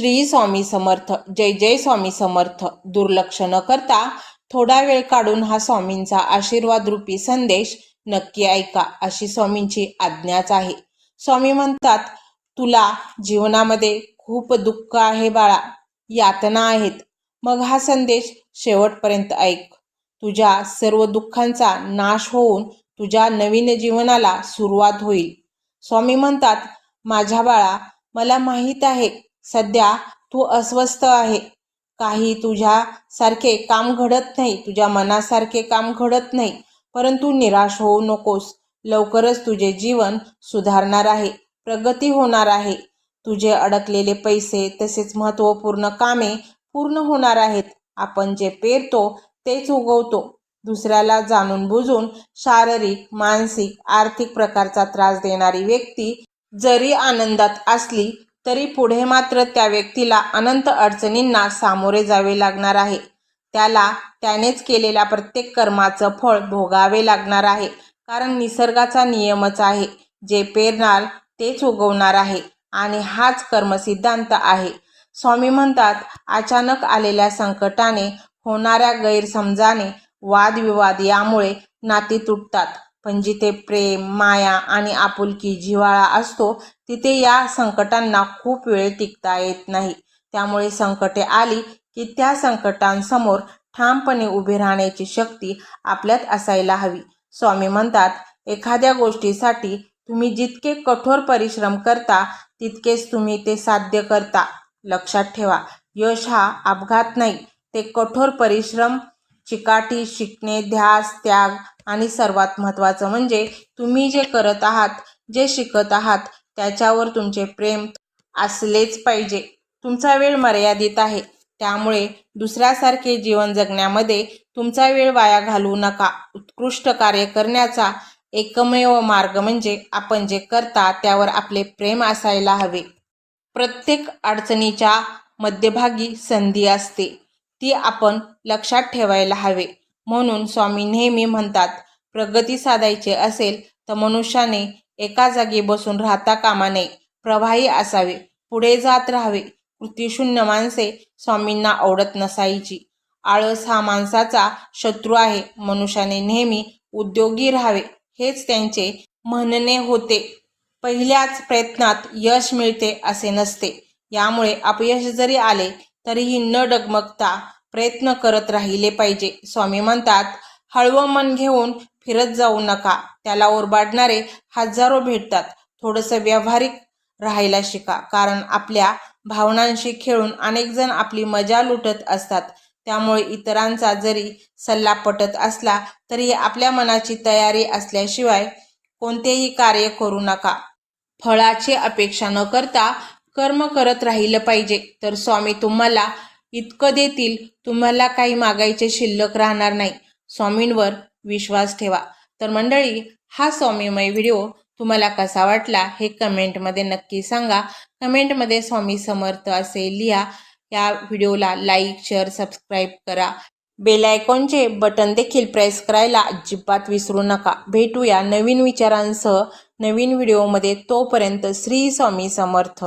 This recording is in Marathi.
श्री स्वामी समर्थ. जय जय स्वामी समर्थ. दुर्लक्ष न करता थोडा वेळ काढून हा स्वामींचा आशीर्वाद रूपी संदेश नक्की ऐका, अशी स्वामींची आज्ञाच आहे. स्वामी म्हणतात, तुला जीवनामध्ये खूप दुःख आहे बाळा, यातना आहेत. मग हा संदेश शेवटपर्यंत ऐक. तुझ्या सर्व दुःखांचा नाश होऊन तुझ्या नवीन जीवनाला सुरुवात होईल. स्वामी म्हणतात, माझ्या बाळा, मला माहीत आहे सध्या तू अस्वस्थ आहे. काही तुझ्यासारखे काम घडत नाही, तुझ्या मनासारखे काम घडत नाही. परंतु निराश होऊ नकोस. लवकरच तुझे जीवन सुधारणार आहे, प्रगती होणार आहे. तुझे अडकलेले पैसे तसेच महत्त्वपूर्ण कामे पूर्ण होणार आहेत. आपण जे पेरतो तेच उगवतो. दुसऱ्याला जाणून बुजून शारीरिक, मानसिक, आर्थिक प्रकारचा त्रास देणारी व्यक्ती जरी आनंदात असली तरी पुढे मात्र त्या व्यक्तीला अनंत अडचणींना सामोरे जावे लागणार आहे. त्याला त्यानेच केलेल्या प्रत्येक कर्माचं फळ भोगावे लागणार आहे. कारण निसर्गाचा नियमच आहे, जे पेरणार तेच उगवणार आहे आणि हाच कर्मसिद्धांत आहे. स्वामी म्हणतात, अचानक आलेल्या संकटाने, होणाऱ्या गैरसमजाने, वादविवाद यामुळे नाती तुटतात. पण जिथे प्रेम, माया आणि आपुलकी, जिव्हाळा असतो तिथे या संकटांना खूप वेळ टिकता येत नाही. त्यामुळे संकटे आली की त्या संकटांसमोर ठामपणे उभे राहण्याची शक्ती आपल्यात असायला हवी. स्वामी म्हणतात, एखाद्या गोष्टीसाठी तुम्ही जितके कठोर परिश्रम करता तितकेच तुम्ही ते साध्य करता. लक्षात ठेवा, यश हा अपघात नाही, ते कठोर परिश्रम, चिकाटी, शिकणे, ध्यास, त्याग आणि सर्वात महत्त्वाचं म्हणजे तुम्ही जे करत आहात, जे शिकत आहात त्याच्यावर तुमचे प्रेम असलेच पाहिजे. तुमचा वेळ मर्यादित आहे, त्यामुळे दुसऱ्यासारखे जीवन जगण्यामध्ये तुमचा वेळ वाया घालवू नका. उत्कृष्ट कार्य करण्याचा एकमेव मार्ग म्हणजे आपण जे करता त्यावर आपले प्रेम असायला हवे. प्रत्येक अडचणीच्या मध्यभागी संधी असते, ती आपण लक्षात ठेवायला हवे. म्हणून स्वामी नेहमी म्हणतात, प्रगती साधायची असेल तर मनुष्याने एका जागी बसून राहता कामा नये, प्रवाही असावे, पुढे जात राहावे. कृतिशून्य माणसे स्वामींना आवडत नसायची. आळस हा माणसाचा शत्रू आहे. मनुष्याने नेहमी उद्योगी राहावे, हेच त्यांचे म्हणणे होते. पहिल्याच प्रयत्नात यश मिळते असे नसते. यामुळे अपयश जरी आले तरीही न डगमगता प्रयत्न करत राहिले पाहिजे. स्वामी म्हणतात, हळवं मन घेऊन फिरत जाऊ नका, त्याला ओरबाडणारे हजारो भेटतात. थोडंसं व्यावहारिक राहायला शिका, कारण आपल्या भावनांशी खेळून अनेक जण आपली मजा लुटत असतात. त्यामुळे इतरांचा जरी सल्ला पटत असला तरी आपल्या मनाची तयारी असल्याशिवाय कोणतेही कार्य करू नका. फळाची अपेक्षा न करता कर्म करत राहिलं पाहिजे, तर स्वामी तुम्हाला इतकं देतील, तुम्हाला काही मागायचे शिल्लक राहणार नाही. स्वामींवर विश्वास ठेवा. तर मंडळी, हा स्वामीमय व्हिडिओ तुम्हाला कसा वाटला हे कमेंटमध्ये नक्की सांगा. कमेंटमध्ये स्वामी समर्थ असे लिहा. या व्हिडिओला लाईक, शेअर, सबस्क्राईब करा. बेल आयकॉनचे बटन देखील प्रेस करायला अजिबात विसरू नका. भेटूया नवीन विचारांसह नवीन व्हिडिओमध्ये. तोपर्यंत श्री स्वामी समर्थ.